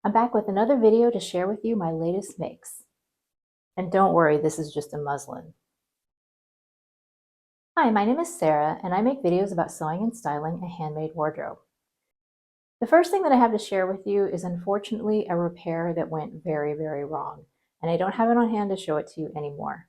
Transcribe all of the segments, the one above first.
I'm back with another video to share with you my latest makes. And don't worry, this is just a muslin. Hi, my name is Sarah, and I make videos about sewing and styling a handmade wardrobe. The first thing that I have to share with you is unfortunately a repair that went very, very wrong, and I don't have it on hand to show it to you anymore.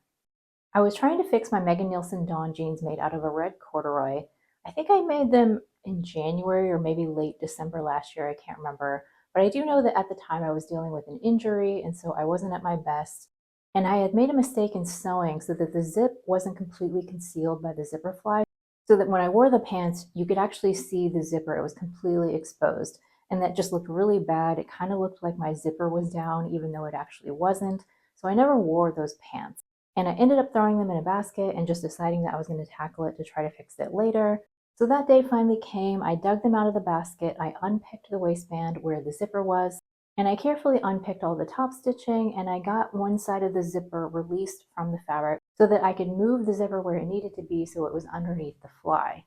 I was trying to fix my Megan Nielsen Dawn jeans made out of a red corduroy. I think I made them in January or maybe late December last year, I can't remember. But I do know that at the time I was dealing with an injury, and so I wasn't at my best. And I had made a mistake in sewing so that the zip wasn't completely concealed by the zipper fly, so that when I wore the pants, you could actually see the zipper. It was completely exposed, and that just looked really bad. It kind of looked like my zipper was down, even though it actually wasn't. So I never wore those pants. And I ended up throwing them in a basket and just deciding that I was going to tackle it to try to fix it later. So that day finally came. I dug them out of the basket. I unpicked the waistband where the zipper was, and I carefully unpicked all the top stitching, and I got one side of the zipper released from the fabric so that I could move the zipper where it needed to be so it was underneath the fly.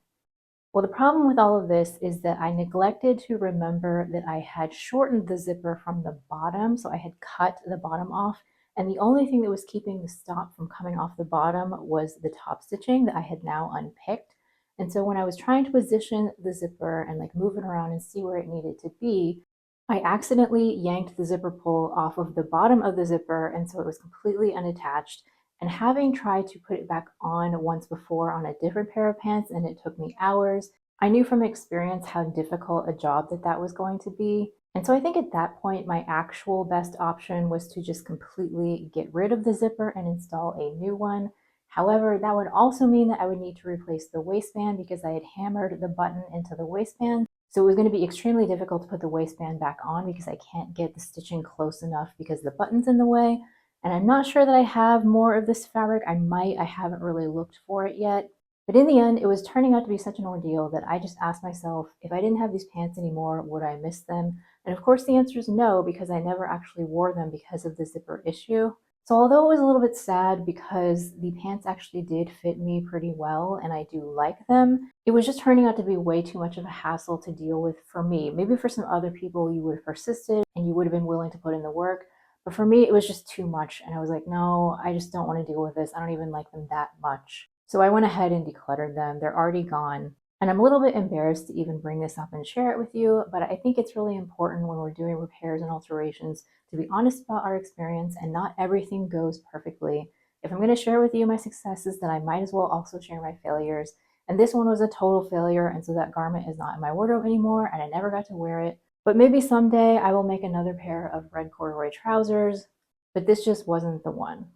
Well, the problem with all of this is that I neglected to remember that I had shortened the zipper from the bottom, so I had cut the bottom off, and the only thing that was keeping the stop from coming off the bottom was the top stitching that I had now unpicked. And so when I was trying to position the zipper and like move it around and see where it needed to be, I accidentally yanked the zipper pull off of the bottom of the zipper, and so it was completely unattached. And having tried to put it back on once before on a different pair of pants, and it took me hours, I knew from experience how difficult a job that was going to be. And so I think at that point, my actual best option was to just completely get rid of the zipper and install a new one. However, that would also mean that I would need to replace the waistband because I had hammered the button into the waistband. So it was going to be extremely difficult to put the waistband back on because I can't get the stitching close enough because the button's in the way. And I'm not sure that I have more of this fabric. I might, I haven't really looked for it yet. But in the end, it was turning out to be such an ordeal that I just asked myself, if I didn't have these pants anymore, would I miss them? And of course the answer is no, because I never actually wore them because of the zipper issue. So although it was a little bit sad because the pants actually did fit me pretty well and I do like them, it was just turning out to be way too much of a hassle to deal with for me. Maybe for some other people you would have persisted and you would have been willing to put in the work. But for me, it was just too much. And I was like, no, I just don't want to deal with this. I don't even like them that much. So I went ahead and decluttered them. They're already gone. And I'm a little bit embarrassed to even bring this up and share it with you, but I think it's really important when we're doing repairs and alterations to be honest about our experience, and not everything goes perfectly. If I'm going to share with you my successes, then I might as well also share my failures. And this one was a total failure, and so that garment is not in my wardrobe anymore, and I never got to wear it. But maybe someday I will make another pair of red corduroy trousers, but this just wasn't the one.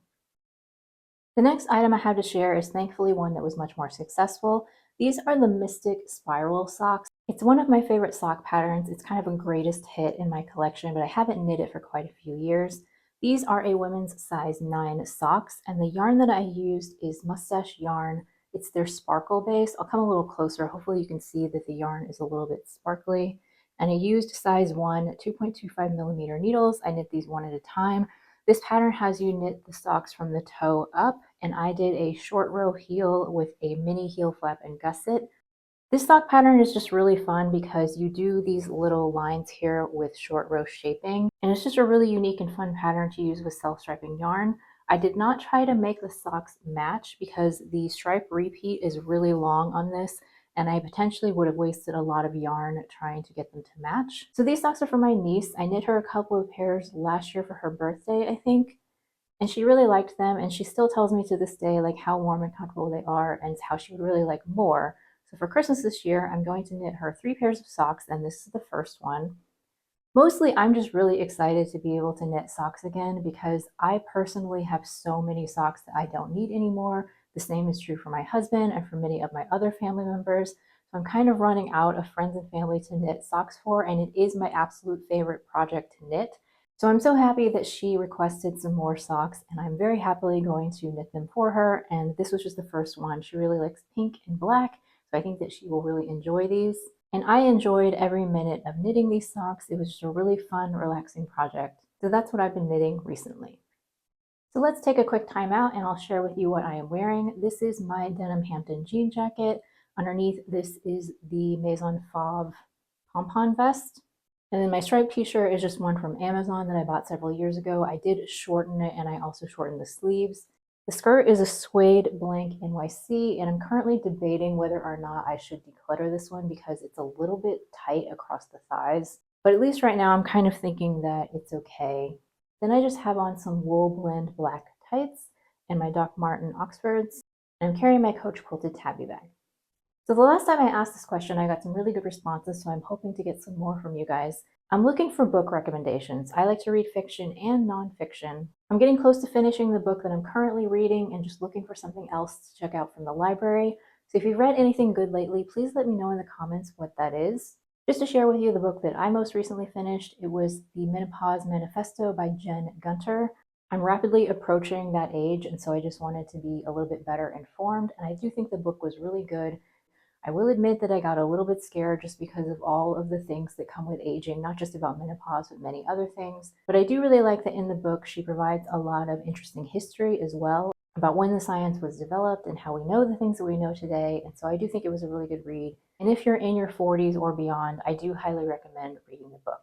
The next item I have to share is thankfully one that was much more successful. These are the Mystik spiral socks. It's one of my favorite sock patterns. It's kind of a greatest hit in my collection, but I haven't knit it for quite a few years. These are a women's size 9 socks, and the yarn that I used is mustache yarn. It's their sparkle base. I'll come a little closer. Hopefully you can see that the yarn is a little bit sparkly. And I used size 1 2.25 millimeter needles. I knit these one at a time. This pattern has you knit the socks from the toe up, and I did a short row heel with a mini heel flap and gusset. This sock pattern is just really fun because you do these little lines here with short row shaping, and it's just a really unique and fun pattern to use with self-striping yarn. I did not try to make the socks match because the stripe repeat is really long on this, and I potentially would have wasted a lot of yarn trying to get them to match. So these socks are for my niece. I knit her a couple of pairs last year for her birthday, I think, and she really liked them, and she still tells me to this day like how warm and comfortable they are and how she would really like more. So for Christmas this year, I'm going to knit her 3 pairs of socks, and this is the first one. Mostly, I'm just really excited to be able to knit socks again because I personally have so many socks that I don't need anymore. The same is true for my husband and for many of my other family members. So I'm kind of running out of friends and family to knit socks for, and it is my absolute favorite project to knit. So I'm so happy that she requested some more socks, and I'm very happily going to knit them for her. And this was just the first one. She really likes pink and black, so I think that she will really enjoy these. And I enjoyed every minute of knitting these socks. It was just a really fun, relaxing project. So that's what I've been knitting recently. So let's take a quick time out and I'll share with you what I am wearing. This is my denim Hampton jean jacket. Underneath this is the Maison Fauve pompon vest. And then my striped t-shirt is just one from Amazon that I bought several years ago. I did shorten it, and I also shortened the sleeves. The skirt is a suede blank NYC, and I'm currently debating whether or not I should declutter this one because it's a little bit tight across the thighs. But at least right now I'm kind of thinking that it's okay. Then I just have on some wool blend black tights and my Doc Marten Oxfords, and I'm carrying my Coach quilted tabby bag. So the last time I asked this question, I got some really good responses, so I'm hoping to get some more from you guys. I'm looking for book recommendations. I like to read fiction and nonfiction. I'm getting close to finishing the book that I'm currently reading and just looking for something else to check out from the library. So if you've read anything good lately, please let me know in the comments what that is. Just to share with you the book that I most recently finished, it was The Menopause Manifesto by Jen Gunter. I'm rapidly approaching that age, and so I just wanted to be a little bit better informed, and I do think the book was really good. I will admit that I got a little bit scared just because of all of the things that come with aging, not just about menopause, but many other things. But I do really like that in the book, she provides a lot of interesting history as well about when the science was developed and how we know the things that we know today. And so I do think it was a really good read. And if you're in your 40s or beyond, I do highly recommend reading the book.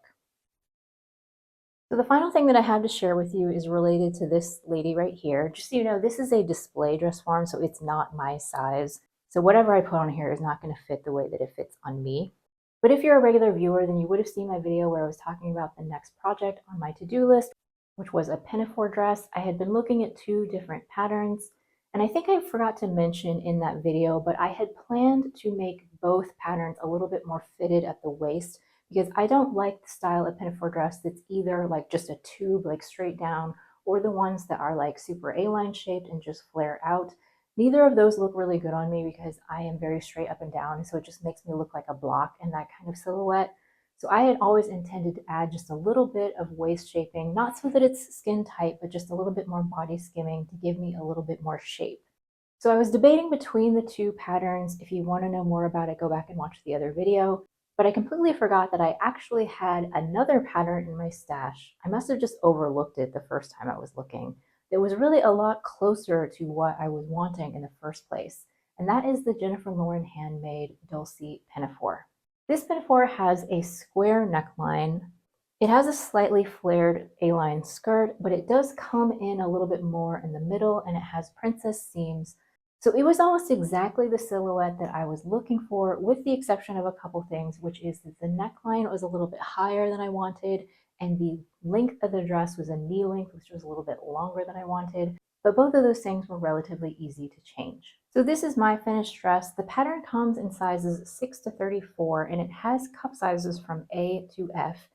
So the final thing that I have to share with you is related to this lady right here. Just so you know, this is a display dress form, so it's not my size. So whatever I put on here is not going to fit the way that it fits on me. But if you're a regular viewer, then you would have seen my video where I was talking about the next project on my to-do list, which was a pinafore dress. I had been looking at 2 different patterns, and I think I forgot to mention in that video, but I had planned to make both patterns a little bit more fitted at the waist because I don't like the style of pinafore dress that's either like just a tube like straight down or the ones that are like super A-line shaped and just flare out. Neither of those look really good on me because I am very straight up and down, so it just makes me look like a block in that kind of silhouette. So I had always intended to add just a little bit of waist shaping, not so that it's skin tight, but just a little bit more body skimming to give me a little bit more shape. So I was debating between the 2 patterns. If you want to know more about it, go back and watch the other video. But I completely forgot that I actually had another pattern in my stash. I must have just overlooked it the first time I was looking. It was really a lot closer to what I was wanting in the first place, and that is the Jennifer Lauren Handmade Dulcie Pinafore. This pinafore has a square neckline. It has a slightly flared A-line skirt, but it does come in a little bit more in the middle, and it has princess seams. So it was almost exactly the silhouette that I was looking for, with the exception of a couple things, which is that the neckline was a little bit higher than I wanted, and the length of the dress was a knee length, which was a little bit longer than I wanted. But both of those things were relatively easy to change. So this is my finished dress. The pattern comes in sizes 6 to 34, and it has cup sizes from A to F.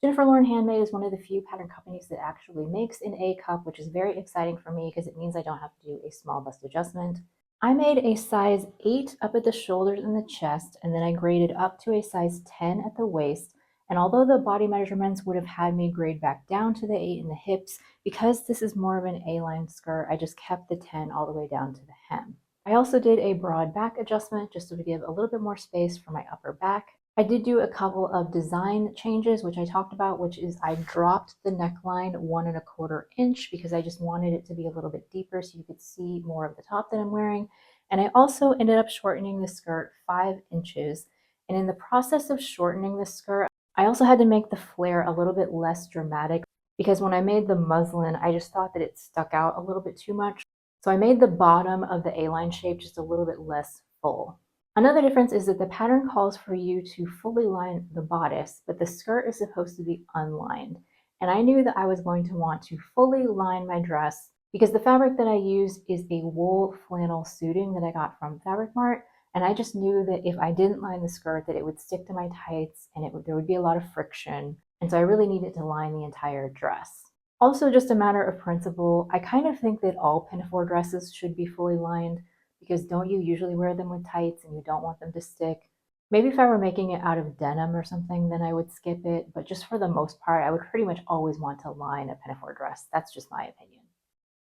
Jennifer Lauren Handmade is one of the few pattern companies that actually makes an A cup, which is very exciting for me because it means I don't have to do a small bust adjustment. I made a size 8 up at the shoulders and the chest, and then I graded up to a size 10 at the waist. And although the body measurements would have had me grade back down to the 8 in the hips, because this is more of an A-line skirt, I just kept the 10 all the way down to the hem. I also did a broad back adjustment just to give a little bit more space for my upper back. I did do a couple of design changes, which I talked about, which is I dropped the neckline 1 1/4 inch because I just wanted it to be a little bit deeper so you could see more of the top that I'm wearing. And I also ended up shortening the skirt 5 inches. And in the process of shortening the skirt, I also had to make the flare a little bit less dramatic because when I made the muslin, I just thought that it stuck out a little bit too much. So I made the bottom of the A-line shape just a little bit less full. Another difference is that the pattern calls for you to fully line the bodice, but the skirt is supposed to be unlined. And I knew that I was going to want to fully line my dress because the fabric that I used is a wool flannel suiting that I got from Fabric Mart. And I just knew that if I didn't line the skirt, that it would stick to my tights and there would be a lot of friction. And so I really needed to line the entire dress. Also, just a matter of principle, I kind of think that all pinafore dresses should be fully lined because don't you usually wear them with tights and you don't want them to stick? Maybe if I were making it out of denim or something, then I would skip it. But just for the most part, I would pretty much always want to line a pinafore dress. That's just my opinion.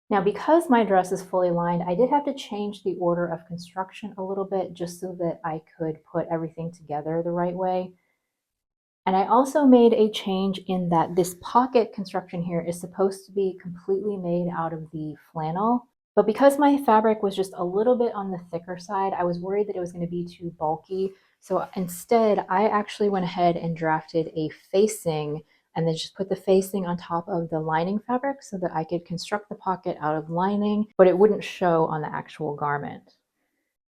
Now, because my dress is fully lined, I did have to change the order of construction a little bit just so that I could put everything together the right way. And I also made a change in that this pocket construction here is supposed to be completely made out of the flannel. But because my fabric was just a little bit on the thicker side, I was worried that it was going to be too bulky. So instead, I actually went ahead and drafted a facing and then just put the facing on top of the lining fabric so that I could construct the pocket out of lining, but it wouldn't show on the actual garment.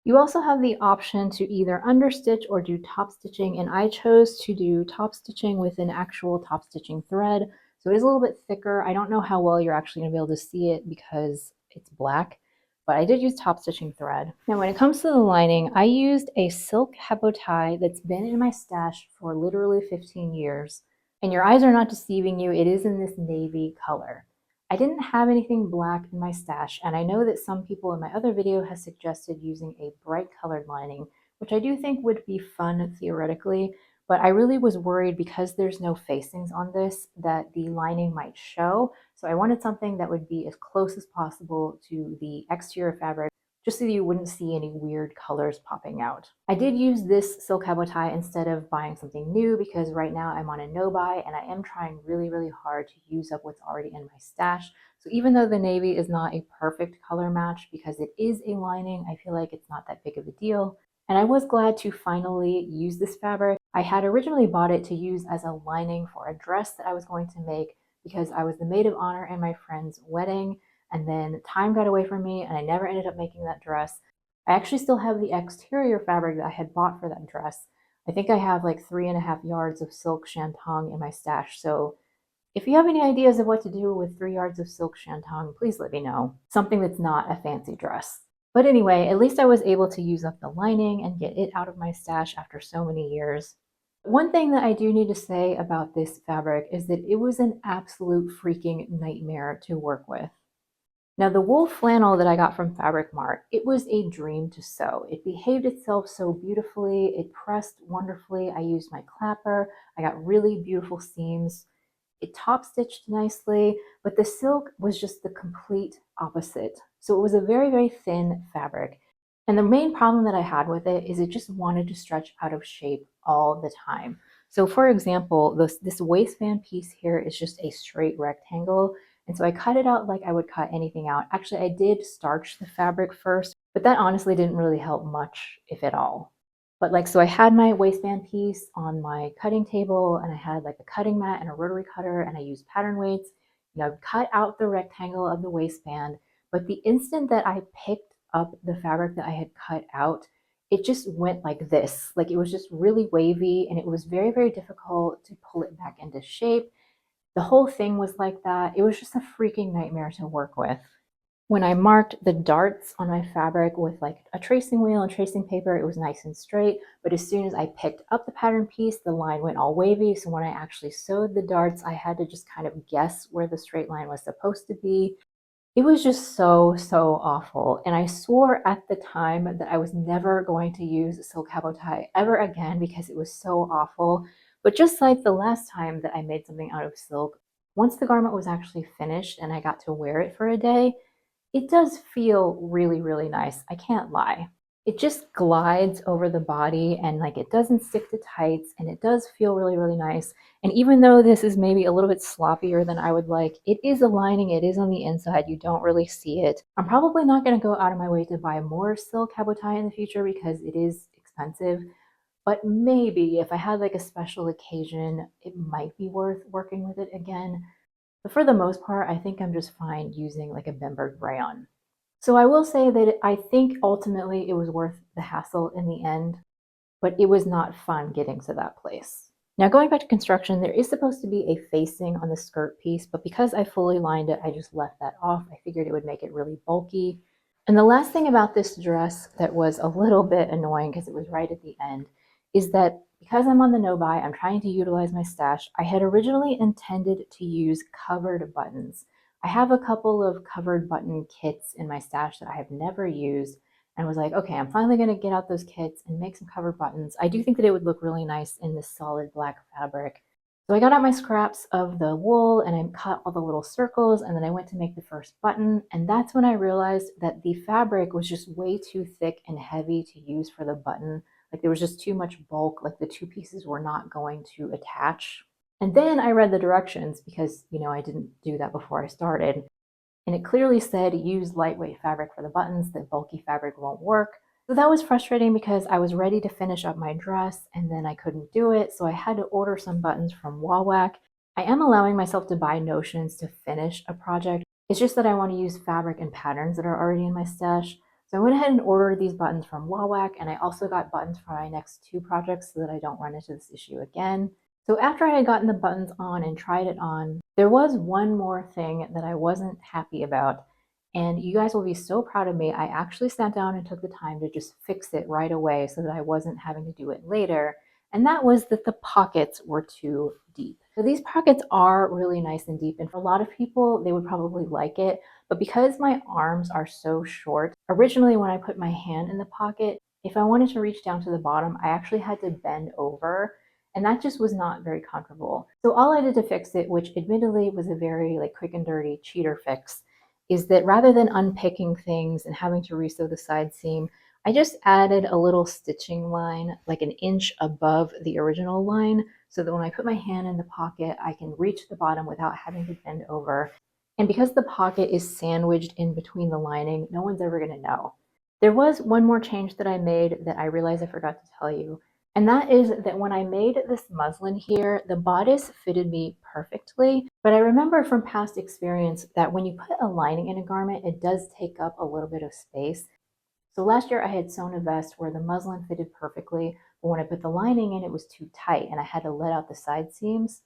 You also have the option to either understitch or do top stitching, and I chose to do top stitching with an actual top stitching thread. So it is a little bit thicker. I don't know how well you're actually gonna be able to see it because it's black, but I did use top stitching thread. Now, when it comes to the lining, I used a silk hebo tie that's been in my stash for literally 15 years. And your eyes are not deceiving you, it is in this navy color. I didn't have anything black in my stash, and I know that some people in my other video has suggested using a bright colored lining, which I do think would be fun theoretically, but I really was worried because there's no facings on this that the lining might show. So I wanted something that would be as close as possible to the exterior fabric, just so you wouldn't see any weird colors popping out. I did use this silk hebo tie instead of buying something new because right now I'm on a no-buy and I am trying really, really hard to use up what's already in my stash. So even though the navy is not a perfect color match because it is a lining, I feel like it's not that big of a deal. And I was glad to finally use this fabric. I had originally bought it to use as a lining for a dress that I was going to make because I was the maid of honor in my friend's wedding, and then time got away from me and I never ended up making that dress. I actually still have the exterior fabric that I had bought for that dress. I think I have like 3.5 yards of silk shantung in my stash. So if you have any ideas of what to do with 3 yards of silk shantung, please let me know. Something that's not a fancy dress. But anyway, at least I was able to use up the lining and get it out of my stash after so many years. One thing that I do need to say about this fabric is that it was an absolute freaking nightmare to work with. Now, the wool flannel that I got from Fabric Mart, it was a dream to sew. It behaved itself so beautifully. It pressed wonderfully. I used my clapper. I got really beautiful seams. It top stitched nicely, but the silk was just the complete opposite. So it was a very, very thin fabric. And the main problem that I had with it is it just wanted to stretch out of shape all the time. So for example, this waistband piece here is just a straight rectangle. And so I cut it out like I would cut anything out. Actually, I did starch the fabric first, but that honestly didn't really help much, if at all. But like, so I had my waistband piece on my cutting table and I had like a cutting mat and a rotary cutter and I used pattern weights. You know, cut out the rectangle of the waistband, but the instant that I picked up the fabric that I had cut out, it just went like this. Like it was just really wavy and it was very, very difficult to pull it back into shape. The whole thing was like that. It was just a freaking nightmare to work with. When I marked the darts on my fabric with like a tracing wheel and tracing paper, it was nice and straight. But as soon as I picked up the pattern piece, the line went all wavy. So when I actually sewed the darts, I had to just kind of guess where the straight line was supposed to be. It was just so, so awful. And I swore at the time that I was never going to use silk hebo tie ever again because it was so awful. But just like the last time that I made something out of silk, once the garment was actually finished and I got to wear it for a day, it does feel really, really nice. I can't lie. It just glides over the body and like it doesn't stick to tights and it does feel really, really nice. And even though this is maybe a little bit sloppier than I would like, it is a lining, it is on the inside, you don't really see it. I'm probably not going to go out of my way to buy more silk hebo tie in the future because it is expensive. But maybe if I had like a special occasion, it might be worth working with it again. But for the most part, I think I'm just fine using like a Bemberg rayon. So I will say that I think ultimately it was worth the hassle in the end, but it was not fun getting to that place. Now going back to construction, there is supposed to be a facing on the skirt piece, but because I fully lined it, I just left that off. I figured it would make it really bulky. And the last thing about this dress that was a little bit annoying because it was right at the end is that because I'm on the no buy, I'm trying to utilize my stash. I had originally intended to use covered buttons. I have a couple of covered button kits in my stash that I have never used and was like, okay, I'm finally going to get out those kits and make some covered buttons. I do think that it would look really nice in this solid black fabric. So I got out my scraps of the wool and I cut all the little circles and then I went to make the first button. And that's when I realized that the fabric was just way too thick and heavy to use for the button. Like there was just too much bulk, like the two pieces were not going to attach. And then I read the directions because, you know, I didn't do that before I started. And it clearly said use lightweight fabric for the buttons, that bulky fabric won't work. So that was frustrating because I was ready to finish up my dress and then I couldn't do it, so I had to order some buttons from Wawak. I am allowing myself to buy notions to finish a project. It's just that I want to use fabric and patterns that are already in my stash. So I went ahead and ordered these buttons from Wawak, and I also got buttons for my next 2 projects so that I don't run into this issue again. So after I had gotten the buttons on and tried it on, there was one more thing that I wasn't happy about. And you guys will be so proud of me. I actually sat down and took the time to just fix it right away so that I wasn't having to do it later. And that was that the pockets were too deep. So these pockets are really nice and deep. And for a lot of people, they would probably like it. But because my arms are so short, originally when I put my hand in the pocket, if I wanted to reach down to the bottom, I actually had to bend over. And that just was not very comfortable. So all I did to fix it, which admittedly was a very quick and dirty cheater fix, is that rather than unpicking things and having to resew the side seam, I just added a little stitching line like an inch above the original line so that when I put my hand in the pocket, I can reach the bottom without having to bend over. And because the pocket is sandwiched in between the lining, no one's ever going to know. There was one more change that I made that I realized I forgot to tell you. And that is that when I made this muslin here, the bodice fitted me perfectly. But I remember from past experience that when you put a lining in a garment, it does take up a little bit of space. So last year I had sewn a vest where the muslin fitted perfectly, but when I put the lining in, it was too tight and I had to let out the side seams.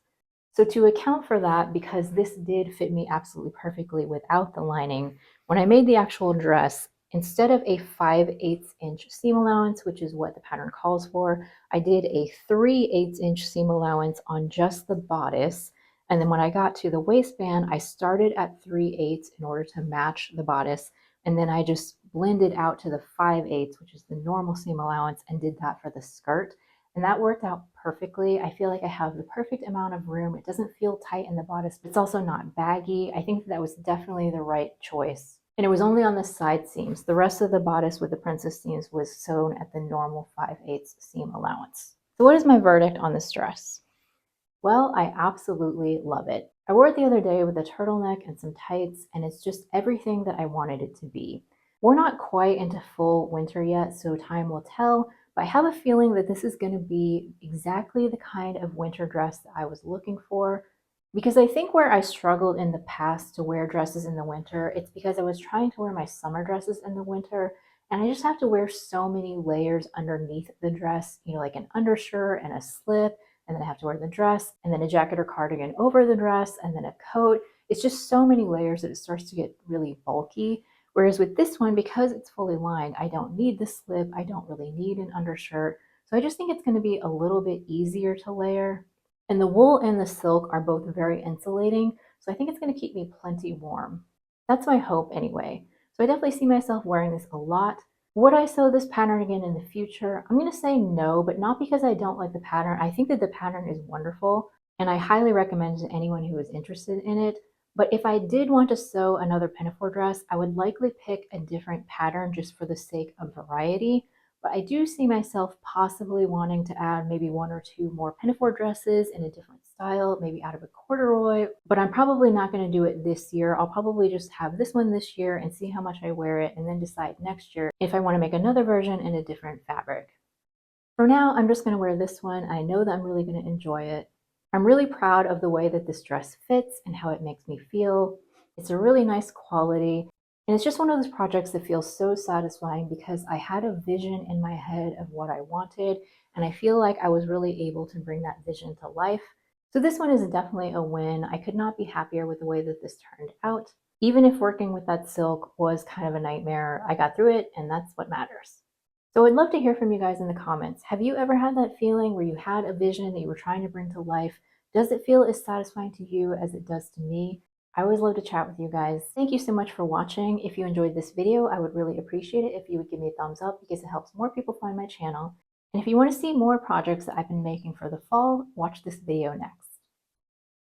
So to account for that, because this did fit me absolutely perfectly without the lining, when I made the actual dress, instead of a 5/8 inch seam allowance, which is what the pattern calls for, I did a 3/8 inch seam allowance on just the bodice. And then when I got to the waistband, I started at 3/8 in order to match the bodice. And then I just blended out to the 5/8, which is the normal seam allowance, and did that for the skirt. And that worked out perfectly. I feel like I have the perfect amount of room. It doesn't feel tight in the bodice, but it's also not baggy. I think that was definitely the right choice. And it was only on the side seams. The rest of the bodice with the princess seams was sewn at the normal 5/8 seam allowance. So what is my verdict on this dress? Well, I absolutely love it. I wore it the other day with a turtleneck and some tights, and it's just everything that I wanted it to be. We're not quite into full winter yet, so time will tell, but I have a feeling that this is going to be exactly the kind of winter dress that I was looking for. Because I think where I struggled in the past to wear dresses in the winter, it's because I was trying to wear my summer dresses in the winter, and I just have to wear so many layers underneath the dress, like an undershirt and a slip, and then I have to wear the dress, and then a jacket or cardigan over the dress, and then a coat. It's just so many layers that it starts to get really bulky. Whereas with this one, because it's fully lined, I don't need the slip, I don't really need an undershirt. So I just think it's going to be a little bit easier to layer. And the wool and the silk are both very insulating, so I think it's going to keep me plenty warm. That's my hope anyway. So I definitely see myself wearing this a lot. Would I sew this pattern again in the future? I'm going to say no, but not because I don't like the pattern. I think that the pattern is wonderful, and I highly recommend it to anyone who is interested in it. But if I did want to sew another pinafore dress, I would likely pick a different pattern just for the sake of variety. But I do see myself possibly wanting to add maybe 1 or 2 more pinafore dresses in a different style, maybe out of a corduroy, but I'm probably not going to do it this year. I'll probably just have this one this year and see how much I wear it, and then decide next year if I want to make another version in a different fabric. For now, I'm just going to wear this one. I know that I'm really going to enjoy it. I'm really proud of the way that this dress fits and how it makes me feel. It's a really nice quality, and it's just one of those projects that feels so satisfying because I had a vision in my head of what I wanted, and I feel like I was really able to bring that vision to life. So this one is definitely a win. I could not be happier with the way that this turned out. Even if working with that silk was kind of a nightmare, I got through it, and that's what matters. So I'd love to hear from you guys in the comments. Have you ever had that feeling where you had a vision that you were trying to bring to life? Does it feel as satisfying to you as it does to me? I always love to chat with you guys. Thank you so much for watching. If you enjoyed this video, I would really appreciate it if you would give me a thumbs up because it helps more people find my channel. And if you want to see more projects that I've been making for the fall, watch this video next.